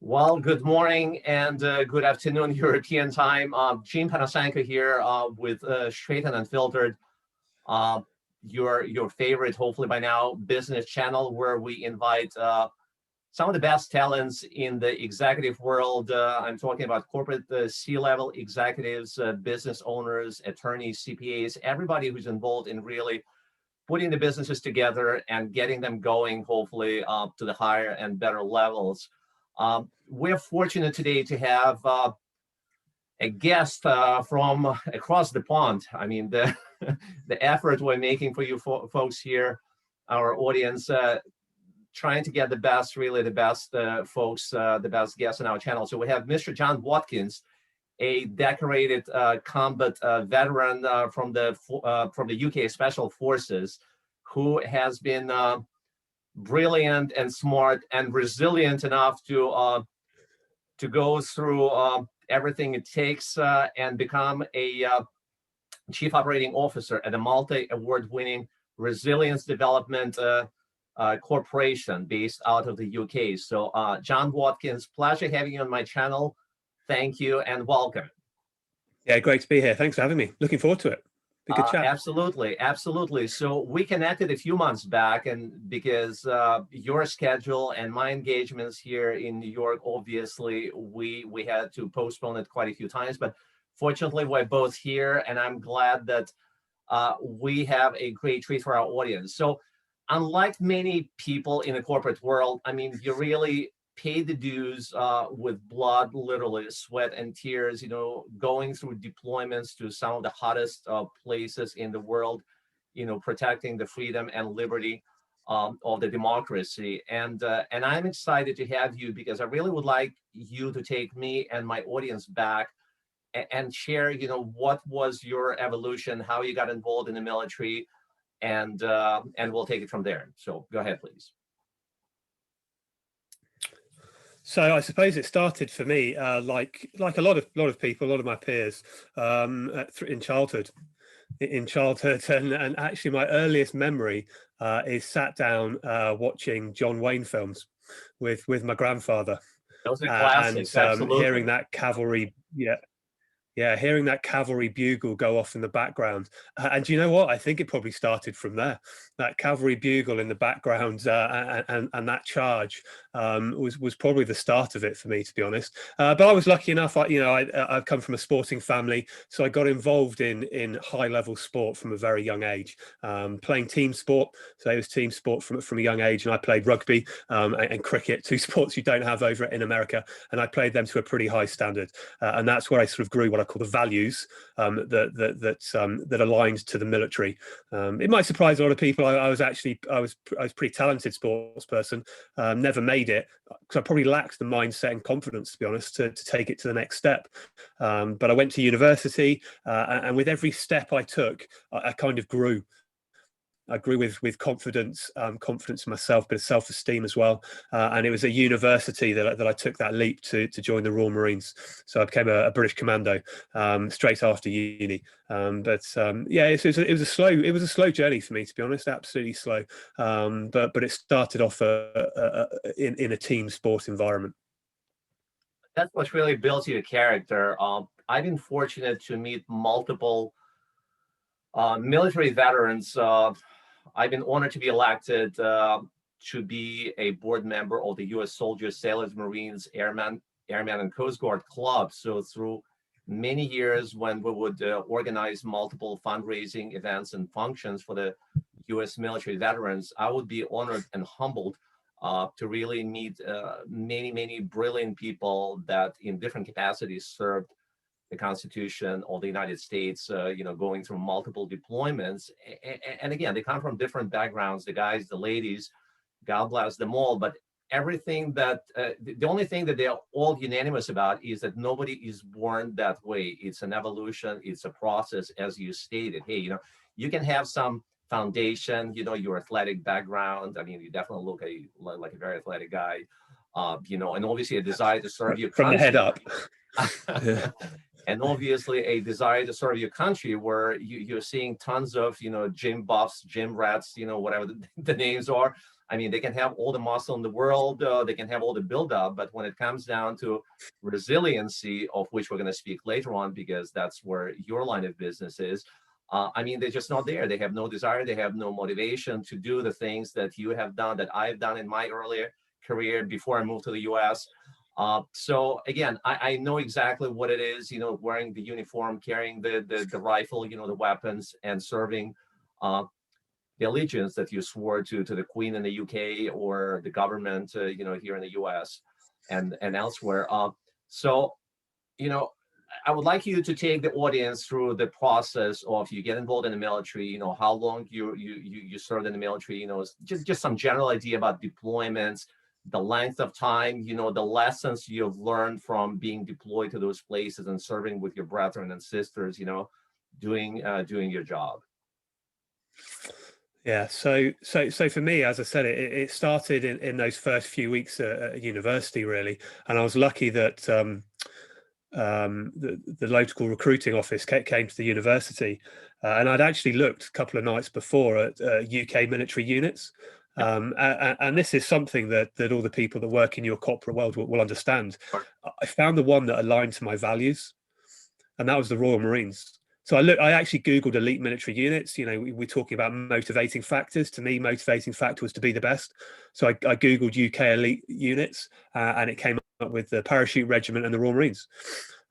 Well, good morning and good afternoon European time. Jim Panasenko here with Straight and Unfiltered, uh, your favorite, hopefully by now, business channel where we invite some of the best talents in the executive world. I'm talking about corporate C-level executives, business owners, attorneys, CPAs, everybody who's involved in really putting the businesses together and getting them going, hopefully, to the higher and better levels. We're fortunate today to have a guest from across the pond. I mean, the the effort we're making for you folks here, our audience, trying to get the best, really the best folks, the best guests on our channel. So we have Mr. Jon Watkins, a decorated combat veteran from the UK Special Forces, who has been brilliant and smart and resilient enough to go through everything it takes and become a chief operating officer at a multi-award-winning resilience development corporation based out of the UK. So, Jon Watkins, pleasure having you on my channel. Thank you and welcome. Yeah, great to be here. Thanks for having me. Looking forward to it. Be a good chat. Absolutely. So we connected a few months back, and because your schedule and my engagements here in New York, obviously we had to postpone it quite a few times. But fortunately, we're both here, and I'm glad that we have a great treat for our audience. So, unlike many people in the corporate world, I mean, you really pay the dues with blood, literally sweat and tears, going through deployments to some of the hottest places in the world, protecting the freedom and liberty of the democracy. And I'm excited to have you because I really would like you to take me and my audience back and share, what was your evolution, how you got involved in the military, and we'll take it from there. So go ahead, please. So I suppose it started for me like a lot of people, a lot of my peers in childhood. And actually my earliest memory is sat down watching John Wayne films with my grandfather. Those are classics, absolutely. Hearing that cavalry, hearing that cavalry bugle go off in the background. And you know what? I think it probably started from there. That cavalry bugle in the background and that charge was probably the start of it for me, to be honest. But I was lucky enough. I've come from a sporting family, so I got involved in high-level sport from a very young age, playing team sport. So it was team sport from a young age, and I played rugby and cricket, two sports you don't have over in America, and I played them to a pretty high standard. And that's where I sort of grew what I call the values that aligned to the military. It might surprise a lot of people. I was pretty talented sports person. Never made it because I probably lacked the mindset and confidence, to be honest, to take it to the next step. But I went to university, and with every step I took, I kind of grew. I grew with confidence, confidence in myself, but self-esteem as well. And it was at university that I took that leap to join the Royal Marines. So I became a British commando straight after uni. It was a slow journey for me, to be honest, absolutely slow. But it started off in a team sport environment. That's what really builds your character. I've been fortunate to meet multiple military veterans. I've been honored to be elected to be a board member of the U.S. Soldiers, Sailors, Marines, Airmen, and Coast Guard Club. So through many years when we would organize multiple fundraising events and functions for the U.S. military veterans, I would be honored and humbled to really meet many brilliant people that in different capacities served the Constitution of the United States, going through multiple deployments. And again, they come from different backgrounds, the guys, the ladies, God bless them all. But everything that, the only thing that they're all unanimous about is that nobody is born that way. It's an evolution, it's a process, as you stated. Hey, you can have some foundation, your athletic background. I mean, you definitely look like a very athletic guy, and obviously a desire to serve your country. From the head up. And obviously a desire to serve your country, where you're seeing tons of, gym buffs, gym rats, whatever the names are. I mean, they can have all the muscle in the world, they can have all the buildup, but when it comes down to resiliency, of which we're going to speak later on, because that's where your line of business is, I mean, they're just not there. They have no desire, they have no motivation to do the things that you have done, that I've done in my earlier career before I moved to the US. So again, I know exactly what it is, you know, wearing the uniform, carrying the rifle, you know, the weapons, and serving the allegiance that you swore to the Queen in the UK or the government, you know, here in the US and elsewhere. So, you know, I would like you to take the audience through the process of you get involved in the military, you know, how long you served in the military, you know, just some general idea about deployments, the length of time, you know, the lessons you've learned from being deployed to those places and serving with your brethren and sisters, you know, doing your job. Yeah, so for me, as I said, it started in those first few weeks at university, really, and I was lucky that the local recruiting office came to the university, and I'd actually looked a couple of nights before at UK military units, and this is something that all the people that work in your corporate world will understand. I found the one that aligned to my values, and that was the Royal Marines. So I actually Googled elite military units. You know, we're talking about motivating factors. To me, motivating factor was to be the best. So I Googled UK elite units, and it came up with the Parachute Regiment and the Royal Marines.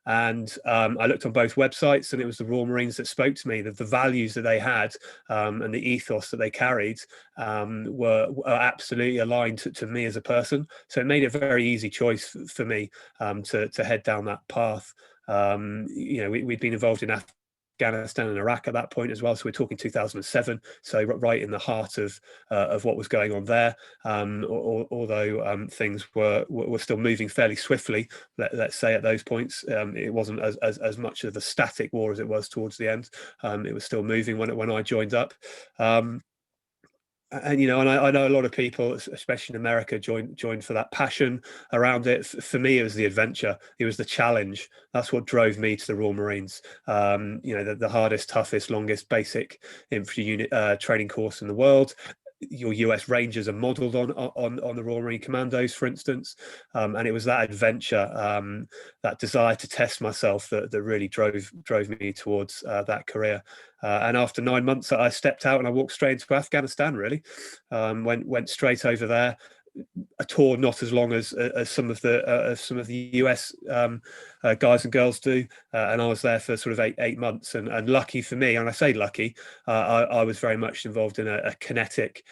And I looked on both websites, and it was the Royal Marines that spoke to me. That the values that they had and the ethos that they carried were absolutely aligned to me as a person. So it made a very easy choice for me to head down that path. You know, we'd been involved in Afghanistan and Iraq at that point as well. So we're talking 2007. So right in the heart of what was going on there. Although things were still moving fairly swiftly, let's say at those points, it wasn't as much of a static war as it was towards the end. It was still moving when I joined up. And you know, and I know a lot of people, especially in America, joined for that passion around it. For me, it was the adventure. It was the challenge. That's what drove me to the Royal Marines. You know, the hardest, toughest, longest basic infantry unit training course in the world. Your US Rangers are modelled on the Royal Marine Commandos, for instance, and it was that adventure, that desire to test myself that really drove me towards that career. And after 9 months, I stepped out and I walked straight into Afghanistan. Really, went straight over there. A tour not as long as some of the US guys and girls do, and I was there for sort of eight months. And lucky for me, and I say lucky, I was very much involved in a kinetic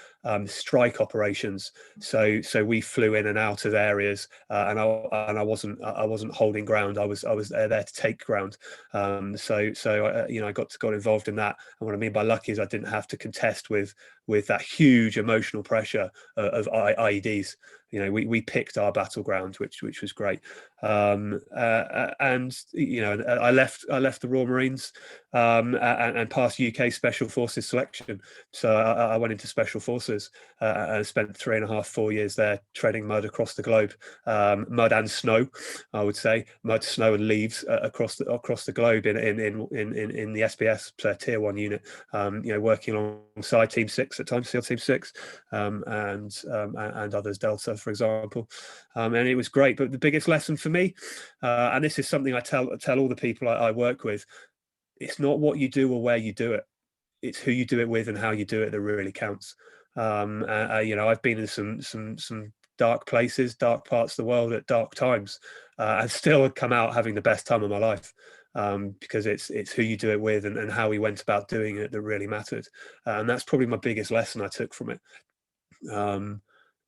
strike operations. So we flew in and out of areas, and I wasn't holding ground. I was there to take ground. So you know, I got involved in that. And what I mean by lucky is I didn't have to contest with that huge emotional pressure of IEDs. You know, we picked our battleground, which was great. And you know, I left the Royal Marines and passed UK Special Forces selection. So I went into Special Forces and spent 3.5-4 years there, treading mud across the globe, mud and snow, I would say, mud, snow, and leaves across the globe in the SBS Tier 1 unit. You know, working alongside Team 6 at times, SEAL Team 6, and others, Delta, for example, and it was great. But the biggest lesson for me, and this is something I tell all the people I work with, it's not what you do or where you do it, it's who you do it with and how you do it that really counts. You know, I've been in some dark places, dark parts of the world at dark times, and still come out having the best time of my life. Because it's who you do it with and how we went about doing it that really mattered. And that's probably my biggest lesson I took from it.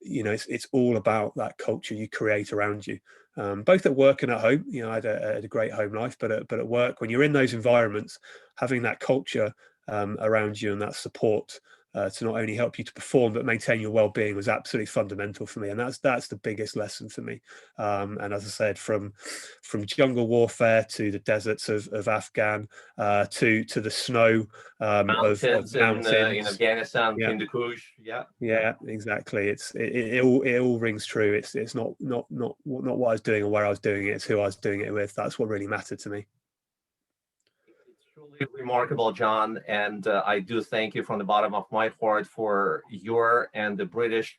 You know, it's all about that culture you create around you, both at work and at home. You know, I had a great home life, but at work, when you're in those environments, having that culture around you and that support to not only help you to perform but maintain your well-being was absolutely fundamental for me. And that's the biggest lesson for me. And as I said, from jungle warfare to the deserts of Afghan, to the snow Mountains of mountains in Afghanistan, yeah. Hindu Kush, yeah. Yeah, exactly. It all rings true. It's not what I was doing or where I was doing it. It's who I was doing it with. That's what really mattered to me. It's truly remarkable, John, and I do thank you from the bottom of my heart for your and the British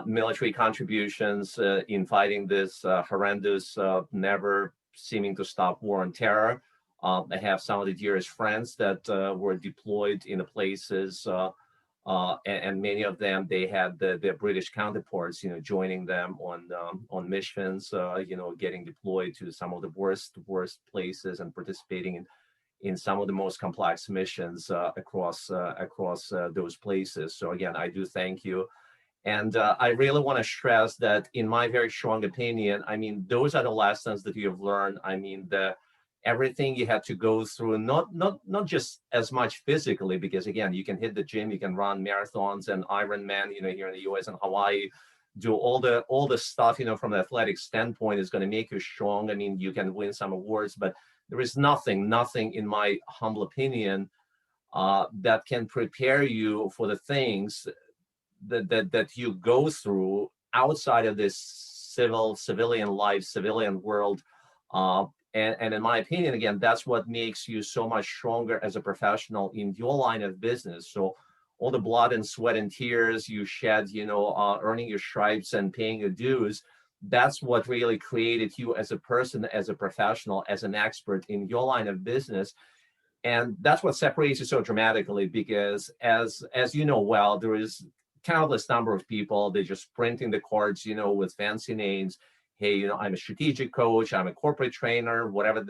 military contributions in fighting this horrendous, never seeming to stop war on terror. I have some of the dearest friends that were deployed in the places, and many of them, they had their British counterparts, joining them on missions, getting deployed to some of the worst places and participating in some of the most complex missions across those places. So again, I do thank you. And I really want to stress that, in my very strong opinion, I mean, those are the lessons that you've learned. I mean, everything you had to go through, not just as much physically, because again, you can hit the gym, you can run marathons and Ironman, here in the US and Hawaii, do all the stuff, from an athletic standpoint is going to make you strong. I mean, you can win some awards, but there is nothing, in my humble opinion, that can prepare you for the things that you go through outside of this civilian life, civilian world. And in my opinion, again, that's what makes you so much stronger as a professional in your line of business. So all the blood and sweat and tears you shed, earning your stripes and paying your dues, that's what really created you as a person, as a professional, as an expert in your line of business. And that's what separates you so dramatically, because as you know well, there is countless number of people, they're just printing the cards, with fancy names. Hey, I'm a strategic coach, I'm a corporate trainer, whatever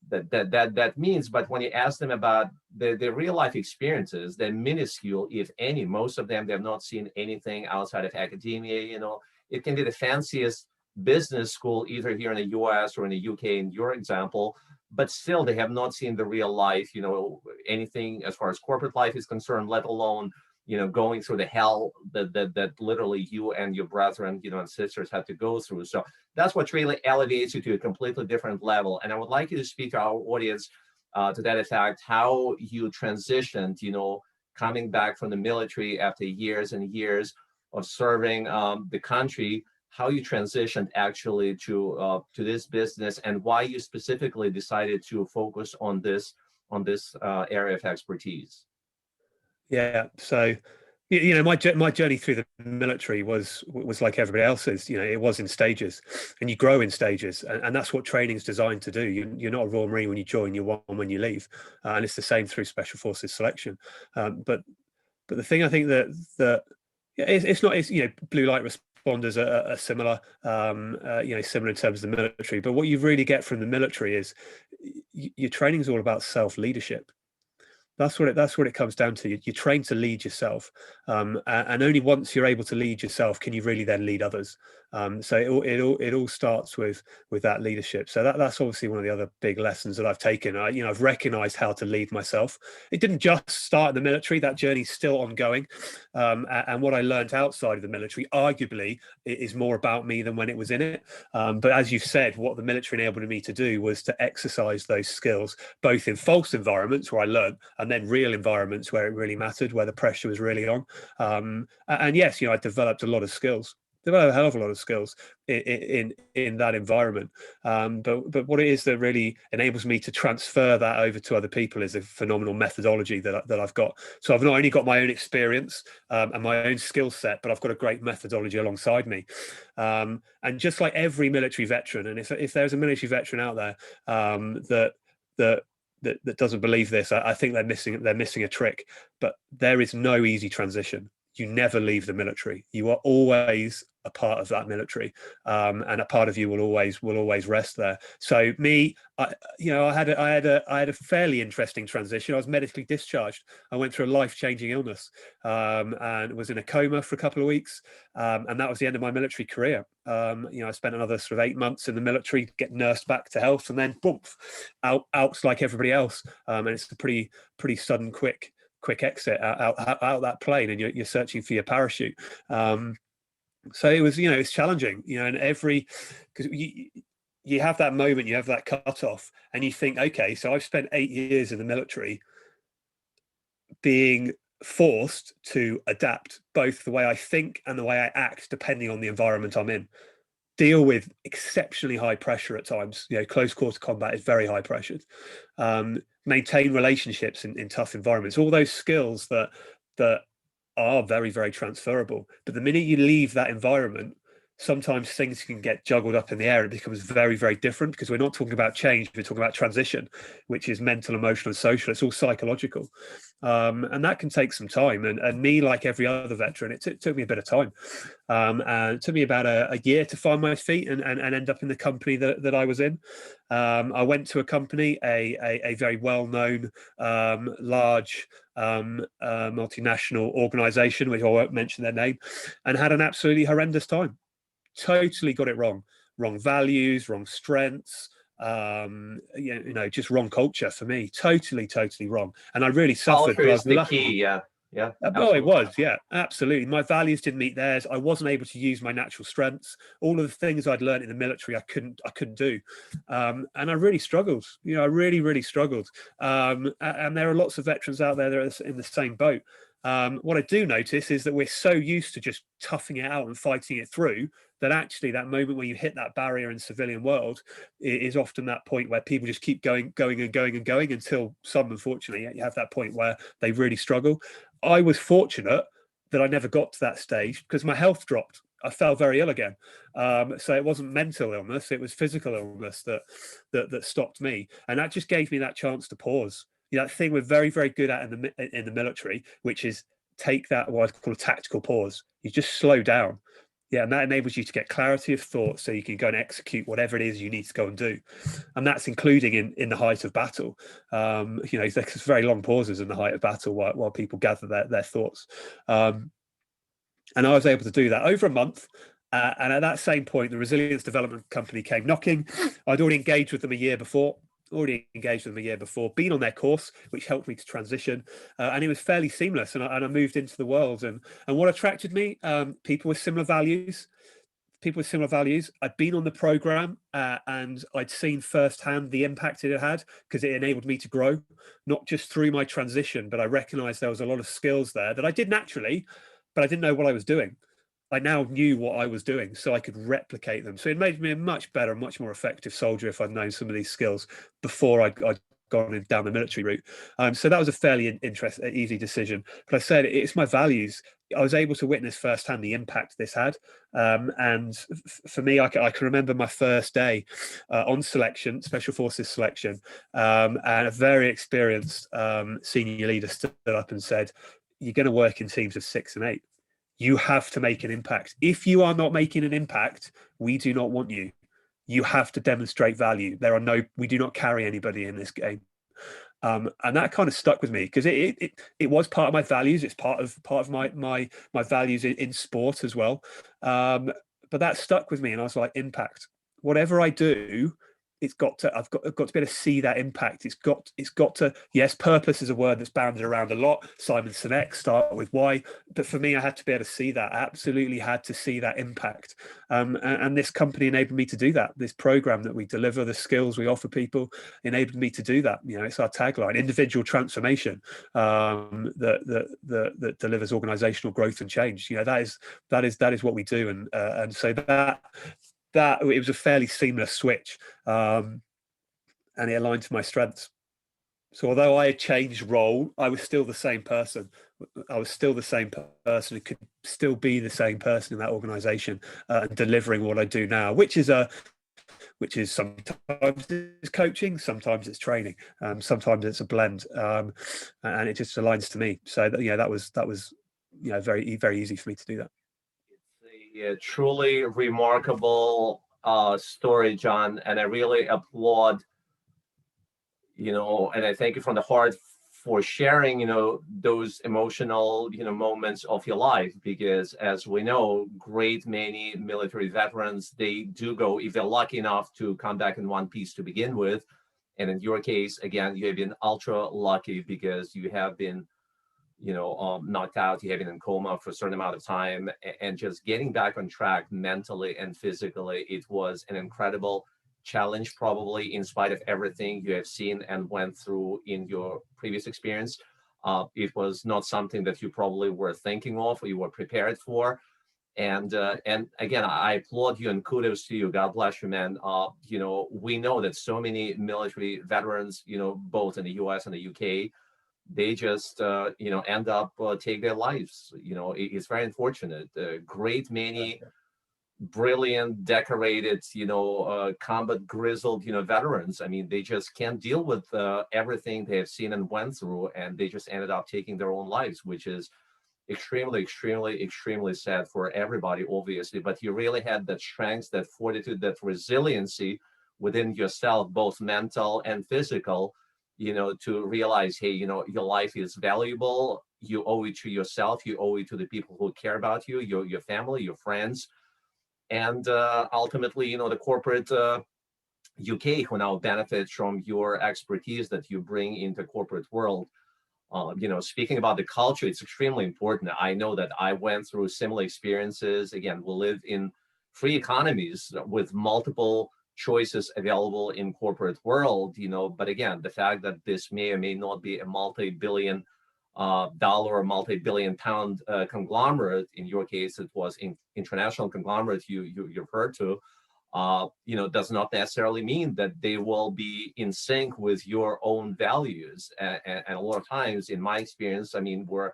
that means. But when you ask them about the real life experiences, they're minuscule, if any. Most of them, they have not seen anything outside of academia. It can be the fanciest business school, either here in the US or in the UK, in your example, but still they have not seen the real life, anything as far as corporate life is concerned, let alone going through the hell that literally you and your brethren, and sisters have to go through. So that's what really elevates you to a completely different level. And I would like you to speak to our audience to that effect, how you transitioned, coming back from the military after years and years of serving the country, how you transitioned actually to this business, and why you specifically decided to focus on this area of expertise. Yeah, so my journey through the military was like everybody else's. It was in stages, and you grow in stages, and that's what training is designed to do. You're not a Royal Marine when you join, you're one when you leave, and it's the same through Special Forces selection. But the thing I think that it's not, blue light responders are similar, similar in terms of the military. But what you really get from the military is your training is all about self-leadership. That's what it comes down to. You're trained to lead yourself, and only once you're able to lead yourself can you really then lead others. So it all starts with that leadership. So that's obviously one of the other big lessons that I've taken. I've recognized how to lead myself. It didn't just start in the military. That journey's still ongoing, and what I learned outside of the military, arguably, is more about me than when it was in it. But as you've said, what the military enabled me to do was to exercise those skills, both in false environments where I learned, and then real environments where it really mattered, where the pressure was really on. And yes, I developed a lot of skills. Develop a hell of a lot of skills in that environment. But what it is that really enables me to transfer that over to other people is a phenomenal methodology that I've got. So I've not only got my own experience and my own skill set, but I've got a great methodology alongside me. And just like every military veteran, and if there's a military veteran out there that doesn't believe this, I think they're missing a trick. But there is no easy transition. You never leave the military. You are always a part of that military, and a part of you will always rest there. So me, I had a fairly interesting transition. I was medically discharged. I went through a life-changing illness, and was in a coma for a couple of weeks, and that was the end of my military career. I spent another sort of 8 months in the military, get nursed back to health, and then boom, out like everybody else. And it's a pretty sudden, quick exit out that plane, and you're searching for your parachute. So it was, it's challenging, and because you have that moment, you have that cutoff, and you think, okay, so I've spent 8 years in the military being forced to adapt both the way I think and the way I act, depending on the environment I'm in. Deal with exceptionally high pressure at times. Close quarter combat is very high pressured. Maintain relationships in tough environments. All those skills that are very, very transferable. But the minute you leave that environment, sometimes things can get juggled up in the air. It becomes very, very different, because we're not talking about change, we're talking about transition, which is mental, emotional, and social. It's all psychological. And that can take some time. And me, like every other veteran, it took me a bit of time. And it took me about a year to find my feet and end up in the company that I was in. I went to a company, a very well-known, large multinational organization, which I won't mention their name, and had an absolutely horrendous time. Totally got it wrong. Wrong values, wrong strengths, just wrong culture for me. Totally wrong. And I really suffered. Culture But I is was the lucky. key. Yeah. Oh, it was, yeah, absolutely. My values didn't meet theirs. I wasn't able to use my natural strengths. All of the things I'd learned in the military, I couldn't do, and I really struggled. I really struggled. And there are lots of veterans out there that are in the same boat. What I do notice is that we're so used to just toughing it out and fighting it through, that actually that moment where you hit that barrier in the civilian world is often that point where people just keep going until some, unfortunately, you have that point where they really struggle. I was fortunate that I never got to that stage, because my health dropped. I fell very ill again. So it wasn't mental illness, it was physical illness that stopped me. And that just gave me that chance to pause. That thing we're very, very good at in the military, which is take that, what I call a tactical pause. You just slow down. Yeah, and that enables you to get clarity of thought, so you can go and execute whatever it is you need to go and do. And that's including in the height of battle. There's very long pauses in the height of battle while people gather their thoughts. And I was able to do that over a month. And at that same point, the Resilience Development Company came knocking. I'd already engaged with them a year before, been on their course, which helped me to transition. And it was fairly seamless. And I moved into the world. And what attracted me, people with similar values. I'd been on the program, and I'd seen firsthand the impact it had, because it enabled me to grow, not just through my transition, but I recognized there was a lot of skills there that I did naturally, but I didn't know what I was doing. I now knew what I was doing, so I could replicate them. So it made me a much better, much more effective soldier if I'd known some of these skills before I'd gone down the military route. So that was a fairly easy decision. But I said, it's my values. I was able to witness firsthand the impact this had. And for me, I can remember my first day on selection, Special Forces selection, and a very experienced senior leader stood up and said, "You're going to work in teams of 6 and 8. You have to make an impact. If you are not making an impact, we do not want you. You have to demonstrate value. We do not carry anybody in this game." And that kind of stuck with me, because it was part of my values. It's part of my values in sport as well. But that stuck with me, and I was like, impact. Whatever I do, I've got to be able to see that impact. It's got to, yes, purpose is a word that's banded around a lot. Simon Sinek, start with why. But for me, I had to be able to see that. I absolutely had to see that impact. And this company enabled me to do that. This program that we deliver, the skills we offer people, enabled me to do that. It's our tagline: individual transformation that delivers organizational growth and change. That is what we do. And so that it was a fairly seamless switch, and it aligned to my strengths. So although I had changed role, I was still the same person. I was still the same person who could still be the same person in that organization, and delivering what I do now, which is sometimes it's coaching, sometimes it's training, sometimes it's a blend, and it just aligns to me. So that was very, very easy for me to do that. A truly remarkable story, Jon, and I really applaud, and I thank you from the heart for sharing, those emotional, moments of your life, because as we know, great many military veterans, they do go, if they're lucky enough to come back in one piece to begin with. And in your case, again, you have been ultra lucky, because you have been knocked out, you have been in coma for a certain amount of time, and just getting back on track mentally and physically, it was an incredible challenge, probably in spite of everything you have seen and went through in your previous experience. It was not something that you probably were thinking of or you were prepared for. And again, I applaud you and kudos to you. God bless you, man. We know that so many military veterans, both in the US and the UK, they just end up take their lives. It's very unfortunate. A great many brilliant, decorated, combat grizzled, veterans. I mean, they just can't deal with everything they have seen and went through, and they just ended up taking their own lives, which is extremely, extremely, extremely sad for everybody, obviously. But you really had that strength, that fortitude, that resiliency within yourself, both mental and physical, to realize, hey, your life is valuable. You owe it to yourself. You owe it to the people who care about you, your family, your friends, and ultimately, the corporate UK who now benefits from your expertise that you bring into corporate world. Speaking about the culture, it's extremely important. I know that I went through similar experiences. Again, we live in free economies with multiple choices available in corporate world, but again, the fact that this may or may not be a multi-billion dollar or multi-billion pound conglomerate, in your case, it was international conglomerate you referred to, does not necessarily mean that they will be in sync with your own values. And a lot of times, in my experience, I mean, we're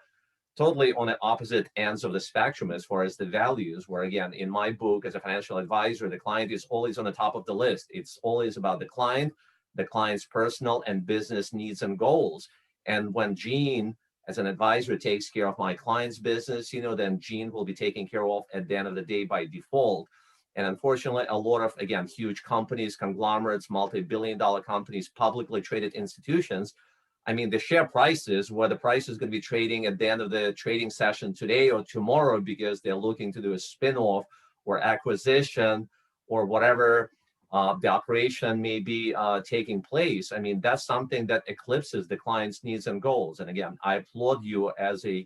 totally on the opposite ends of the spectrum as far as the values, where again, in my book, as a financial advisor, the client is always on the top of the list. It's always about the client's personal and business needs and goals. And when Gene, as an advisor, takes care of my client's business, then Gene will be taken care of at the end of the day by default. And unfortunately, a lot of, again, huge companies, conglomerates, multi-billion dollar companies, publicly traded institutions, I mean, the share prices, where the price is going to be trading at the end of the trading session today or tomorrow because they're looking to do a spin-off or acquisition or whatever the operation may be taking place. I mean, that's something that eclipses the client's needs and goals. And again, I applaud you as a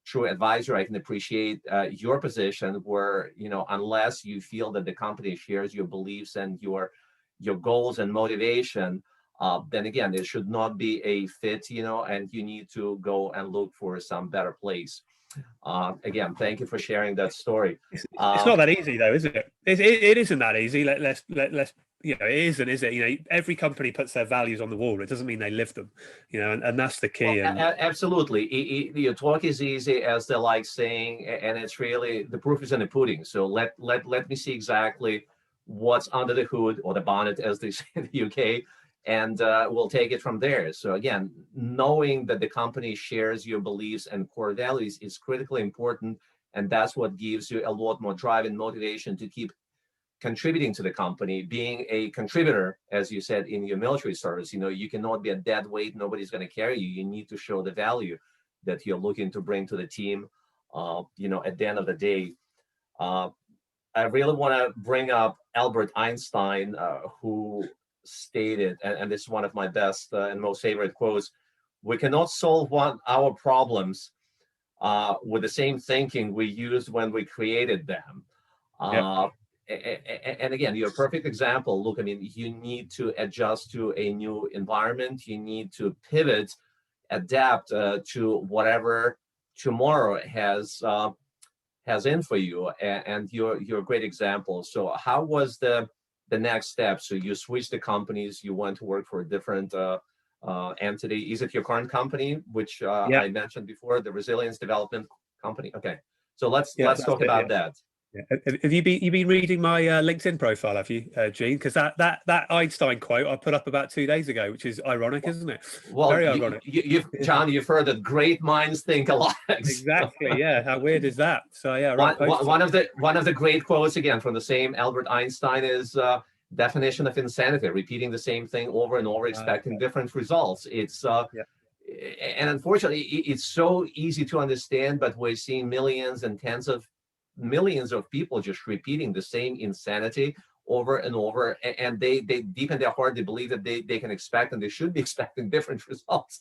true advisor. I can appreciate your position where, unless you feel that the company shares your beliefs and your goals and motivation, then again, it should not be a fit, and you need to go and look for some better place. Again, thank you for sharing that story. It's not that easy, though, is it? It isn't that easy. Let's it isn't, is it? Every company puts their values on the wall. It doesn't mean they live them, and that's the key. Well, absolutely. Your talk is easy, as they like saying, and it's really, the proof is in the pudding. So let me see exactly what's under the hood, or the bonnet, as they say in the UK, and we'll take it from there. So again, knowing that the company shares your beliefs and core values is critically important, and that's what gives you a lot more drive and motivation to keep contributing to the company, being a contributor, as you said, in your military service. You cannot be a dead weight. Nobody's going to carry you. You need to show the value that you're looking to bring to the team, at the end of the day. I really want to bring up Albert Einstein, who stated, and this is one of my best and most favorite quotes: "We cannot solve our problems with the same thinking we used when we created them." And again, you're a perfect example. Look, I mean, you need to adjust to a new environment. You need to pivot, adapt to whatever tomorrow has in for you. And you're a great example. So how was the next step? So you switched the companies. You went to work for a different entity. Is it your current company, which I mentioned before, the Resilience Development Company? Okay, so let's talk about that. Yeah. Have you been reading my LinkedIn profile? Have you, Gene? Because that Einstein quote I put up about 2 days ago, which is ironic, isn't it? Well, very ironic. John, you've heard that great minds think alike. Exactly. Yeah. How weird is that? So yeah, right. One of the great quotes, again, from the same Albert Einstein, is definition of insanity: repeating the same thing over and over, expecting different results. It's and unfortunately, it's so easy to understand, but we're seeing millions and tens of millions of people just repeating the same insanity over and over, and they deep in their heart, they believe that they can expect, and they should be expecting, different results,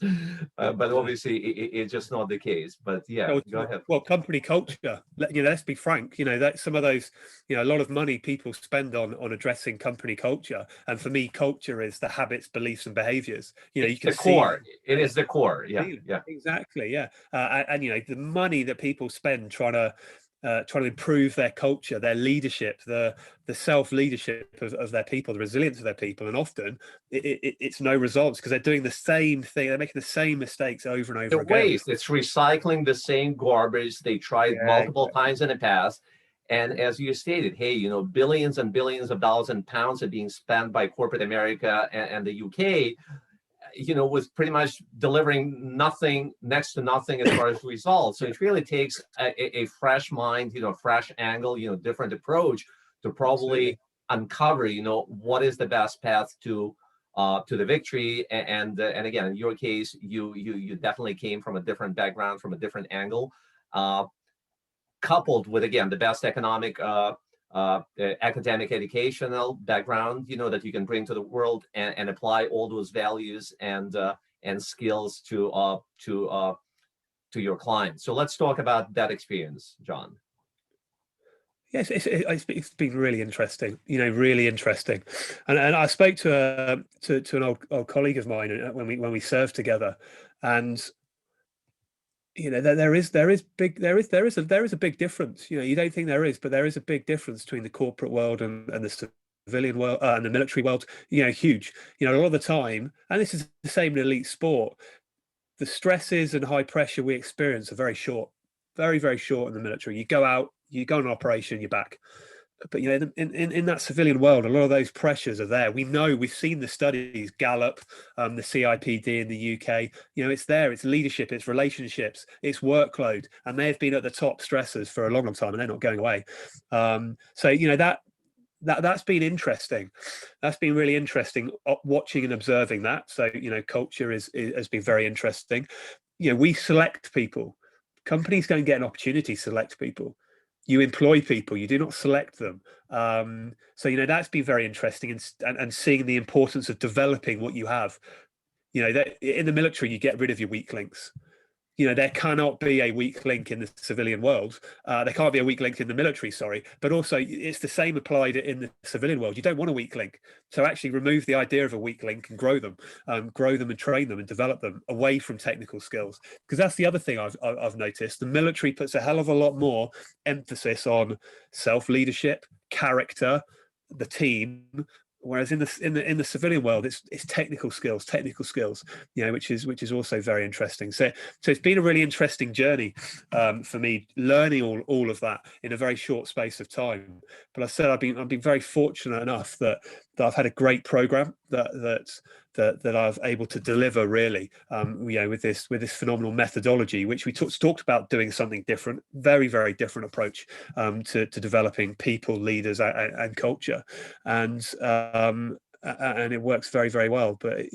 but obviously it's just not the case. But yeah, go ahead. Well, company culture, let's be frank, that some of those, a lot of money people spend on addressing company culture, and for me, culture is the habits, beliefs, and behaviors. You can the core. It is the core. Yeah, exactly. Yeah. And the money that people spend trying to trying to improve their culture, their leadership, the self-leadership of their people, the resilience of their people. And often it's no results because they're doing the same thing. They're making the same mistakes over and The over again. waste, it's recycling the same garbage they tried Yeah, multiple exactly. times in the past. And as you stated, hey, billions and billions of dollars and pounds are being spent by corporate America and the UK, with pretty much delivering nothing, next to nothing as far as results. So it really takes a fresh mind, fresh angle, different approach to probably Absolutely. uncover, what is the best path to the victory. And again, in your case, you definitely came from a different background, from a different angle, coupled with, again, the best economic academic educational background that you can bring to the world, and apply all those values and skills to your clients. So let's talk about that experience, John. Yes, it's been really interesting, really interesting. And I spoke to an old colleague of mine when we served together, and there is a big difference. You don't think there is, but there is a big difference between the corporate world and the civilian world and the military world. Huge. A lot of the time, and this is the same in elite sport, the stresses and high pressure we experience are very short, very, very short in the military. You go out, you go on an operation, you're back. But in that civilian world, a lot of those pressures are there. We've seen the studies, Gallup, the CIPD in the UK. It's there. It's leadership, it's relationships, it's workload, and they've been at the top stressors for a long, long time, and they're not going away. So that's been interesting. That's been really interesting, watching and observing that. So culture has been very interesting. We select people. Companies don't get an opportunity to select people. You employ people, you do not select them. So that's been very interesting, and seeing the importance of developing what you have. That in the military you get rid of your weak links. There cannot be a weak link in the civilian world. There can't be a weak link in the military, sorry. But also, it's the same applied in the civilian world. You don't want a weak link. So actually remove the idea of a weak link and grow them and train them and develop them away from technical skills. Because that's the other thing I've noticed. The military puts a hell of a lot more emphasis on self-leadership, character, the team. Whereas in the civilian world, it's technical skills, which is also very interesting. So it's been a really interesting journey for me, learning all of that in a very short space of time. But I said I've been very fortunate enough that I've had a great program that I've able to deliver, really, with this phenomenal methodology, which we talked about doing something different, very, very different approach to developing people, leaders, and culture, and it works very, very well. But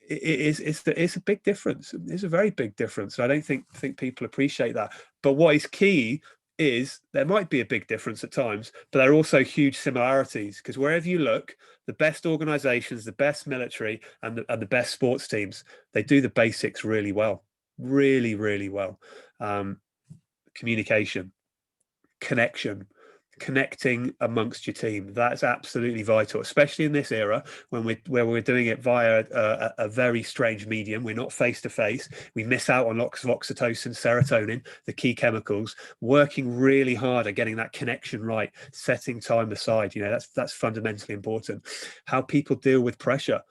it's a big difference. It's a very big difference. I don't think people appreciate that. But what is key is there might be a big difference at times, but there are also huge similarities, because wherever you look, the best organizations, the best military, and the best sports teams, they do the basics really well, really, really well. Communication, connecting amongst your team, that's absolutely vital, especially in this era where we're doing it via a very strange medium. We're not face to face. We miss out on lots of oxytocin, serotonin, the key chemicals. Working really hard at getting that connection right, setting time aside, that's fundamentally important. How people deal with pressure.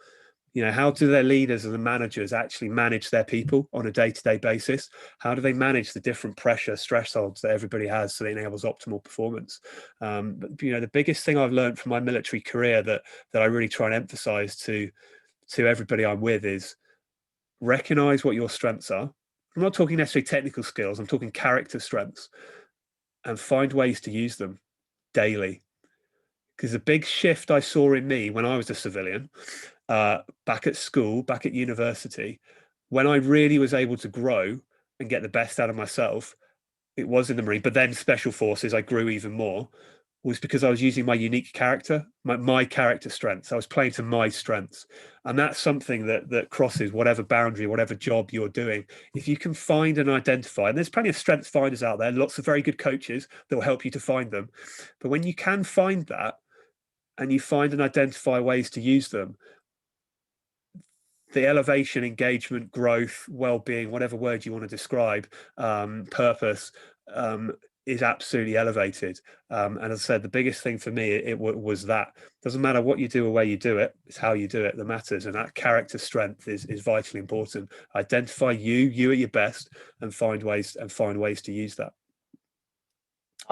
How do their leaders and the managers actually manage their people on a day-to-day basis? How do they manage the different pressure thresholds that everybody has so it enables optimal performance? But the biggest thing I've learned from my military career that I really try and emphasize to everybody I'm with is recognize what your strengths are. I'm not talking necessarily technical skills, I'm talking character strengths, and find ways to use them daily. Because the big shift I saw in me when I was a civilian, back at school, back at university, when I really was able to grow and get the best out of myself, it was in the Marine, but then Special Forces, I grew even more, was because I was using my unique character, my character strengths. I was playing to my strengths. And that's something that crosses whatever boundary, whatever job you're doing. If you can find and identify, and there's plenty of strengths finders out there, lots of very good coaches that will help you to find them. But when you can find that, and you find and identify ways to use them, the elevation, engagement, growth, well-being, whatever word you want to describe, purpose, is absolutely elevated. And as I said, the biggest thing for me, was that doesn't matter what you do or where you do it, it's how you do it that matters. And that character strength is vitally important. Identify you at your best, and find ways to use that.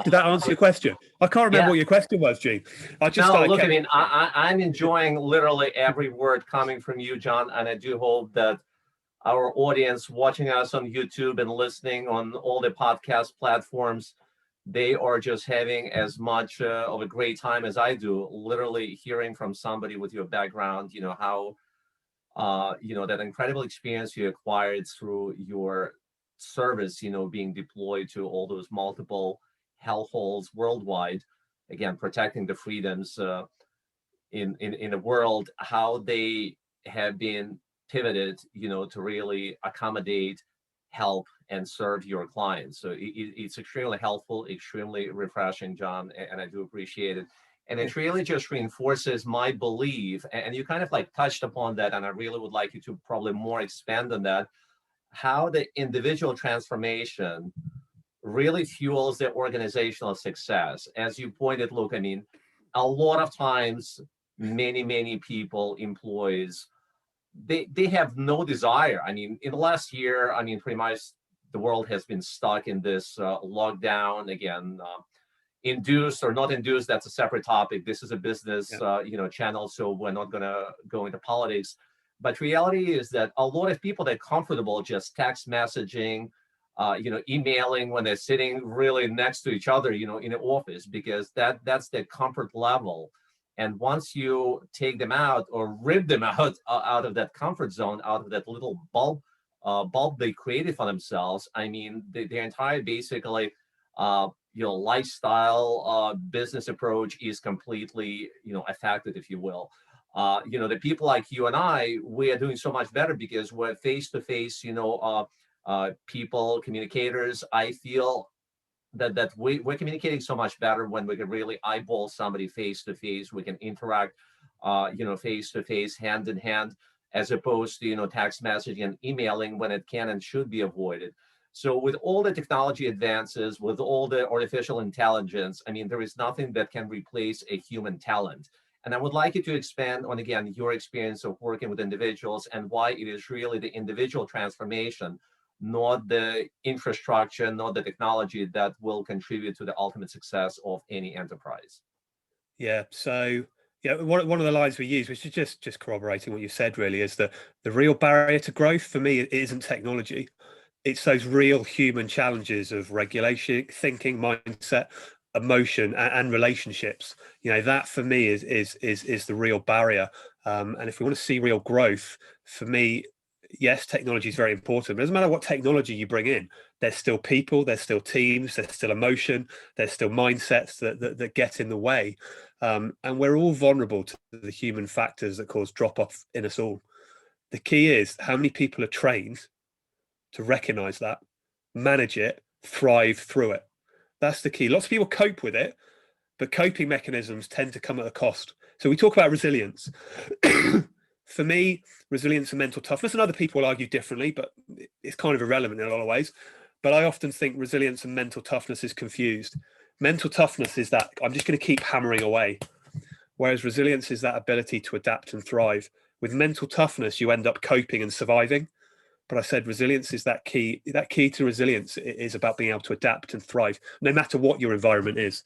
Did that answer your question? I can't remember what your question was, Gene. No, look, I mean, I'm enjoying literally every word coming from you, Jon, and I do hope that our audience watching us on YouTube and listening on all the podcast platforms, they are just having as much of a great time as I do, literally hearing from somebody with your background, how, that incredible experience you acquired through your service, being deployed to all those multiple hellholes worldwide, again, protecting the freedoms in the world, how they have been pivoted, to really accommodate, help, and serve your clients. So it's extremely helpful, extremely refreshing, Jon, and I do appreciate it. And it really just reinforces my belief, and you kind of like touched upon that, and I really would like you to probably more expand on that, how the individual transformation really fuels their organizational success. As you pointed, Luke, I mean, a lot of times, many people, employees, they have no desire. I mean, in the last year, I mean, pretty much the world has been stuck in this lockdown again, induced or not induced. That's a separate topic. This is a business, channel, so we're not going to go into politics. But reality is that a lot of people, they're comfortable just text messaging, emailing when they're sitting really next to each other, in an office, because that's their comfort level. And once you take them out or rip them out of that comfort zone, out of that little bulb they created for themselves, I mean, their entire basically, lifestyle, business approach is completely, affected, if you will. The people like you and I, we are doing so much better because we're face to face, people, communicators. I feel that we're communicating so much better when we can really eyeball somebody face to face. We can interact, face to face, hand in hand, as opposed to, text messaging and emailing when it can and should be avoided. So with all the technology advances, with all the artificial intelligence, I mean, there is nothing that can replace a human talent. And I would like you to expand on, again, your experience of working with individuals and why it is really the individual transformation, not the infrastructure, not the technology, that will contribute to the ultimate success of any enterprise. Yeah. So one of the lines we use, which is just corroborating what you said, really, is that the real barrier to growth for me, it isn't technology. It's those real human challenges of regulation, thinking, mindset, emotion, and relationships. That for me is the real barrier. And if we want to see real growth, for me, yes, technology is very important, but it doesn't matter what technology you bring in. There's still people, there's still teams, there's still emotion, there's still mindsets that get in the way. And we're all vulnerable to the human factors that cause drop-off in us all. The key is how many people are trained to recognize that, manage it, thrive through it. That's the key. Lots of people cope with it, but coping mechanisms tend to come at a cost. So we talk about resilience. For me, resilience and mental toughness, and other people will argue differently, but it's kind of irrelevant in a lot of ways. But I often think resilience and mental toughness is confused. Mental toughness is that I'm just going to keep hammering away, whereas resilience is that ability to adapt and thrive. With mental toughness, you end up coping and surviving. But I said resilience is that key. That key to resilience is about being able to adapt and thrive, no matter what your environment is.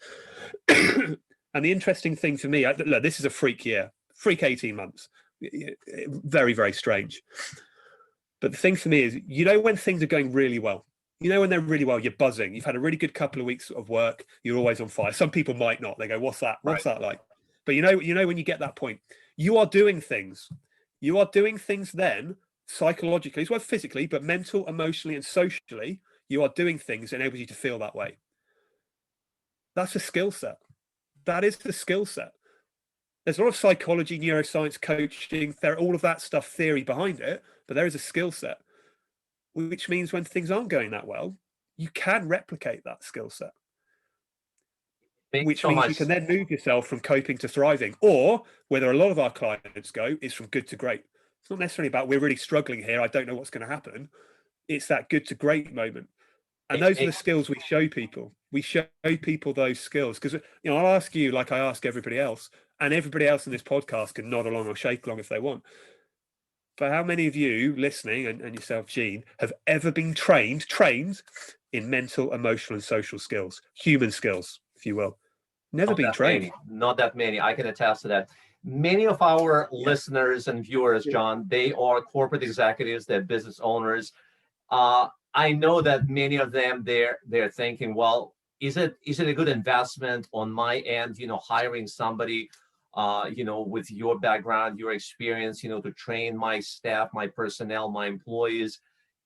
And the interesting thing for me, look, this is a freak year, freak 18 months. Very, very strange. But the thing for me is, when things are going really well, when they're really well, you're buzzing. You've had a really good couple of weeks of work. You're always on fire. Some people might not. They go, "What's that? What's that like?" But when you get that point, you are doing things. You are doing things then psychologically, as well as physically, but mental, emotionally, and socially. You are doing things that enable you to feel that way. That's a skill set. That is the skill set. There's a lot of psychology, neuroscience, coaching, all of that stuff, theory behind it, but there is a skill set, which means when things aren't going that well, you can replicate that skill set, which means you can then move yourself from coping to thriving, or whether a lot of our clients go is from good to great. It's not necessarily about we're really struggling here, I don't know what's going to happen. It's that good to great moment. And those are the skills we show people. We show people those skills because, I'll ask you like I ask everybody else, and everybody else in this podcast can nod along or shake along if they want. But how many of you listening, and yourself, Gene, have ever been trained in mental, emotional, and social skills, human skills, if you will? Never been trained. Not that many. I can attest to that. Many of our listeners and viewers, John, they are corporate executives, they're business owners. I know that many of them, they're thinking, well, is it a good investment on my end, hiring somebody, with your background, your experience, to train my staff, my personnel, my employees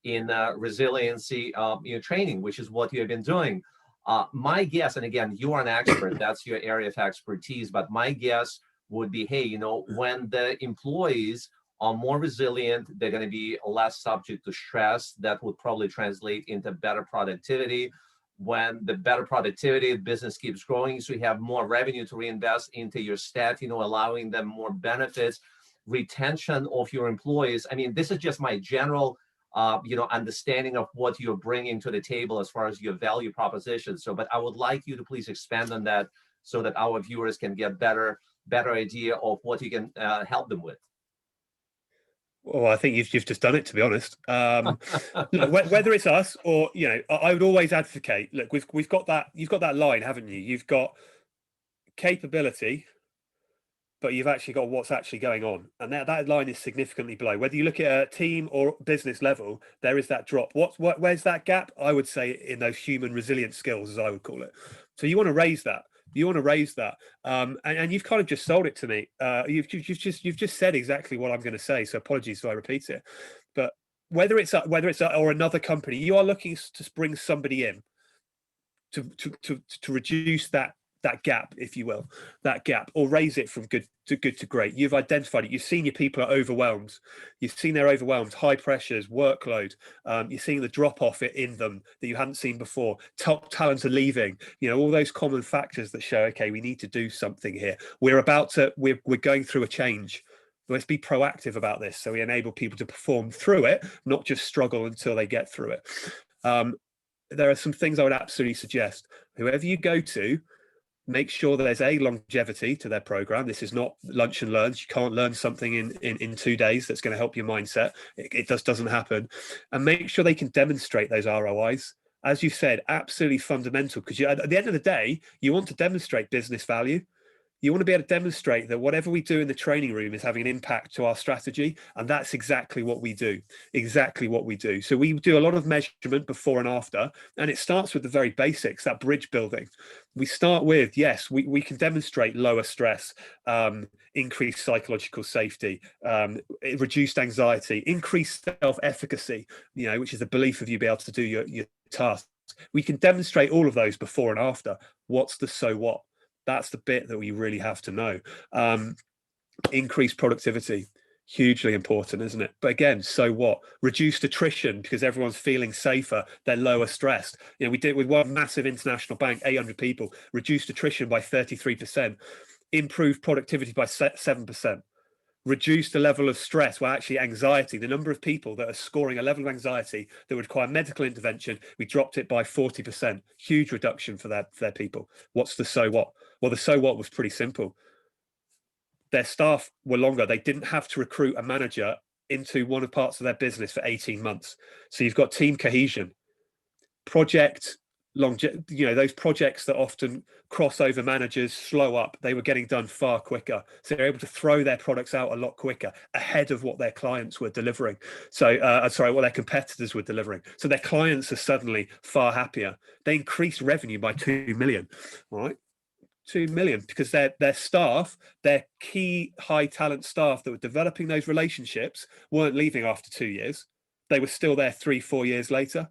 in resiliency, training, which is what you have been doing. My guess, and again, you are an expert, that's your area of expertise, but my guess would be, hey, when the employees are more resilient, they're going to be less subject to stress. That would probably translate into better productivity. When the better productivity, business keeps growing, so you have more revenue to reinvest into your staff, allowing them more benefits, retention of your employees. I mean, this is just my general understanding of what you're bringing to the table as far as your value proposition. So, but I would like you to please expand on that so that our viewers can get better idea of what you can help them with. Well, I think you've just done it, to be honest. Whether it's us or, I would always advocate, look, we've got that, you've got that line, haven't you? You've got capability, but you've actually got what's actually going on. And that line is significantly below. Whether you look at a team or business level, there is that drop. Where's that gap? I would say in those human resilience skills, as I would call it. So you want to raise that. And you've kind of just sold it to me. You've just said exactly what I'm going to say. So apologies if I repeat it. But whether it's or another company, you are looking to bring somebody in to reduce that gap, if you will, or raise it from good to great. You've identified it. You've seen your people are overwhelmed. You've seen they're overwhelmed, high pressures, workload. You're seeing the drop off in them that you hadn't seen before. Top talent are leaving. All those common factors that show, okay, we need to do something here. We're going through a change. Let's be proactive about this so we enable people to perform through it, not just struggle until they get through it. There are some things I would absolutely suggest. Whoever you go to, make sure there's a longevity to their program. This is not lunch and learns. You can't learn something in 2 days that's going to help your mindset. It just doesn't happen. And make sure they can demonstrate those ROIs. As you said, absolutely fundamental, because at the end of the day, you want to demonstrate business value. You want to be able to demonstrate that whatever we do in the training room is having an impact to our strategy. And that's exactly what we do. So we do a lot of measurement before and after, and it starts with the very basics, that bridge building. We start with, yes, we can demonstrate lower stress, increased psychological safety, reduced anxiety, increased self-efficacy, which is the belief of you being able to do your tasks. We can demonstrate all of those before and after. What's the so what? That's the bit that we really have to know. Increased productivity, hugely important, isn't it? But again, so what? Reduced attrition because everyone's feeling safer, they're lower stressed. We did with one massive international bank, 800 people, reduced attrition by 33%, improved productivity by 7%. Reduce the level of stress, well, actually anxiety, the number of people that are scoring a level of anxiety that would require medical intervention, we dropped it by 40%. Huge reduction for their people. What's the so what? Well, the so what was pretty simple. Their staff were longer. They didn't have to recruit a manager into one of the parts of their business for 18 months. So you've got team cohesion, project those projects that often cross over managers, slow up, they were getting done far quicker. So they're able to throw their products out a lot quicker ahead of what their clients were delivering. So, what their competitors were delivering. So their clients are suddenly far happier. They increased revenue by 2 million, all right? 2 million, because their staff, their key high talent staff that were developing those relationships weren't leaving after 2 years. They were still there 3-4 years later.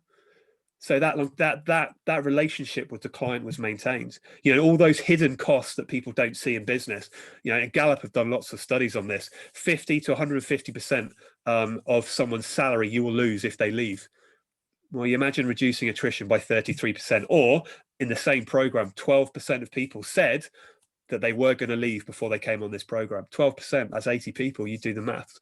So that relationship with the client was maintained. All those hidden costs that people don't see in business. And Gallup have done lots of studies on this. 50 to 150% of someone's salary you will lose if they leave. Well, you imagine reducing attrition by 33%, or in the same program, 12% of people said that they were going to leave before they came on this program. 12%, that's 80 people. You do the maths.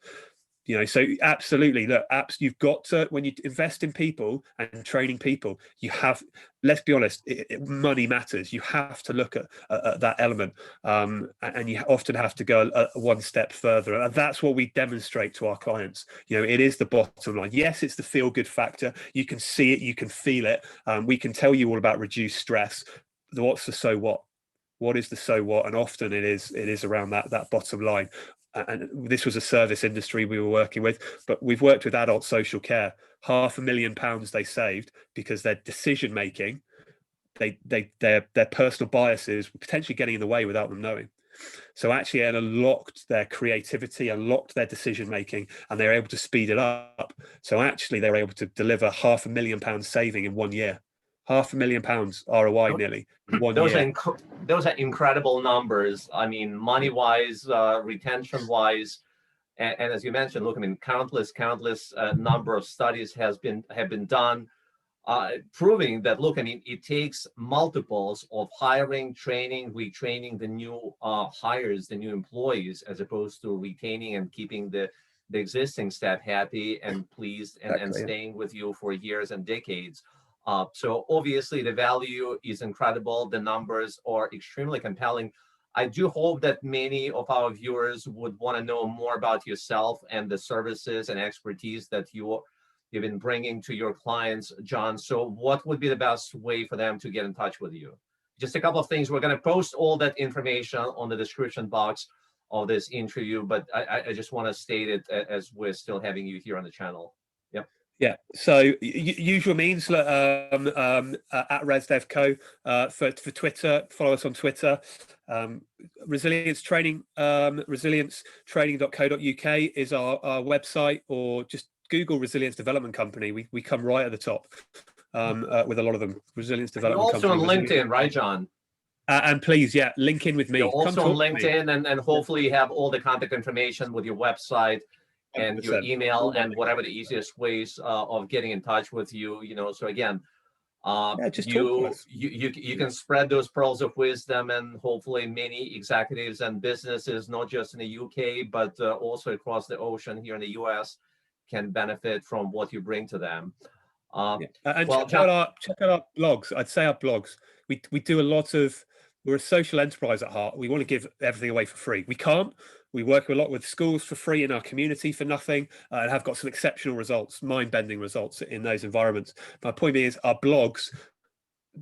You know, so absolutely, look, you've got to, when you invest in people and training people, you have, let's be honest, money matters. You have to look at that element, and you often have to go one step further. And that's what we demonstrate to our clients. You know, it is the bottom line. Yes, it's the feel good factor. You can see it, you can feel it. We can tell you all about reduced stress. What's the so what? What is the so what? And often it is around that bottom line. And this was a service industry we were working with, but we've worked with adult social care. £500,000 they saved because their decision making, their personal biases were potentially getting in the way without them knowing. So actually it unlocked their creativity, unlocked their decision making, and they were able to speed it up. So actually they were able to deliver £500,000 saving in 1 year. £500,000 ROI nearly in 1 year. Those are incredible numbers. I mean, money wise, retention wise, and as you mentioned, look, I mean, countless number of studies have been done, proving that, look, I mean, it takes multiples of hiring, training, retraining the new hires, the new employees, as opposed to retaining and keeping the existing staff happy and pleased and staying with you for years and decades. So obviously the value is incredible. The numbers are extremely compelling. I do hope that many of our viewers would want to know more about yourself and the services and expertise that you've been bringing to your clients, Jon. So what would be the best way for them to get in touch with you? Just a couple of things. We're going to post all that information on the description box of this interview, but I just want to state it as we're still having you here on the channel. Yep. Yeah, so usual means at ResDevCo for Twitter. Follow us on Twitter. Resilience Training, resiliencetraining.co.uk is our website, or just Google Resilience Development Company. We come right at the top with a lot of them. Resilience Development Company. You're also on LinkedIn, right, Jon? And please, yeah, link in with me. You're also on LinkedIn, and hopefully you have all the contact information with your website and 100%. Your email and whatever the easiest ways of getting in touch with you. You know, so again, you can spread those pearls of wisdom, and hopefully many executives and businesses, not just in the UK, but also across the ocean here in the US, can benefit from what you bring to them. And check out our blogs. I'd say our blogs. We do a lot of. We're a social enterprise at heart. We want to give everything away for free. We can't. We work a lot with schools for free in our community for nothing, and have got some exceptional results, mind-bending results in those environments. My point being is our blogs,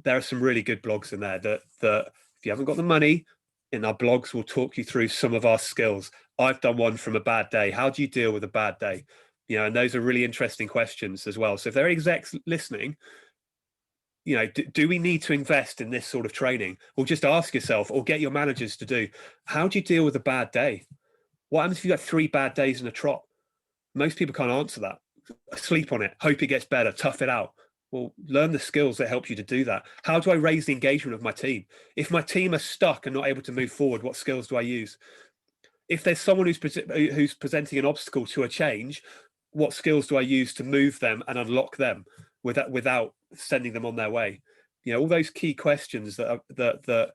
there are some really good blogs in there that if you haven't got the money, in our blogs, we'll talk you through some of our skills. I've done one from a bad day. How do you deal with a bad day? You know, and those are really interesting questions as well. So if there are execs listening, you know, do we need to invest in this sort of training? Or just ask yourself, or get your managers to do, how do you deal with a bad day? What happens if you've got 3 bad days in a trot? Most people can't answer that. Sleep on it, hope it gets better, tough it out. Well, learn the skills that help you to do that. How do I raise the engagement of my team? If my team are stuck and not able to move forward, what skills do I use? If there's someone who's presenting an obstacle to a change, what skills do I use to move them and unlock them without sending them on their way? You know, all those key questions that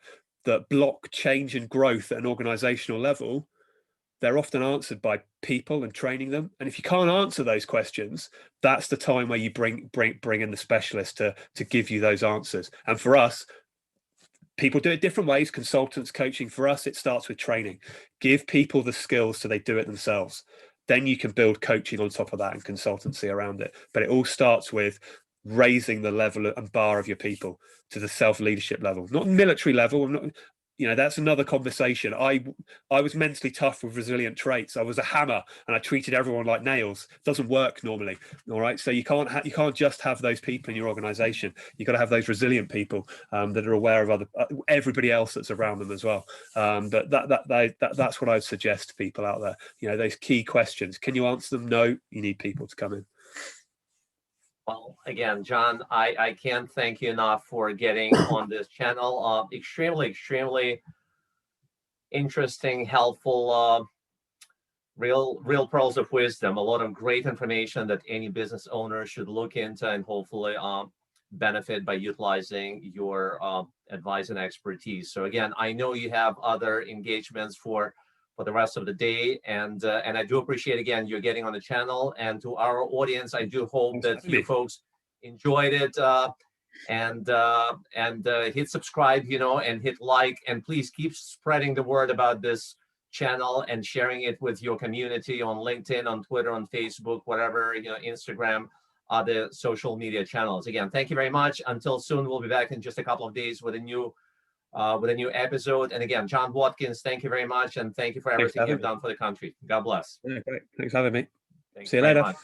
block change and growth at an organizational level, they're often answered by people and training them. And if you can't answer those questions, that's the time where you bring in the specialist to give you those answers. And for us, people do it different ways. Consultants, coaching. For us, it starts with training. Give people the skills so they do it themselves. Then you can build coaching on top of that and consultancy around it. But it all starts with raising the level and bar of your people to the self-leadership level, not military level. I'm not, you know, that's another conversation. I was mentally tough with resilient traits. I was a hammer and I treated everyone like nails. It doesn't work normally. All right. So you can't just have those people in your organization. You've got to have those resilient people that are aware of everybody else that's around them as well. But that's what I'd suggest to people out there. You know, those key questions. Can you answer them? No, you need people to come in. Well, again, Jon, I can't thank you enough for getting on this channel. Extremely interesting, helpful, real pearls of wisdom. A lot of great information that any business owner should look into and hopefully benefit by utilizing your advice and expertise. So again, I know you have other engagements for for the rest of the day. And I do appreciate, again, you're getting on the channel. And to our audience, I do hope that you folks enjoyed it. And hit subscribe, and hit like, and please keep spreading the word about this channel and sharing it with your community on LinkedIn, on Twitter, on Facebook, whatever, Instagram, other social media channels. Again, thank you very much. Until soon, we'll be back in just a couple of days with a new episode. And again, Jon Watkins, thank you very much, and thank you for everything you've done for the country. God bless. Yeah, great. Thanks for having me. Thanks See you very later. much.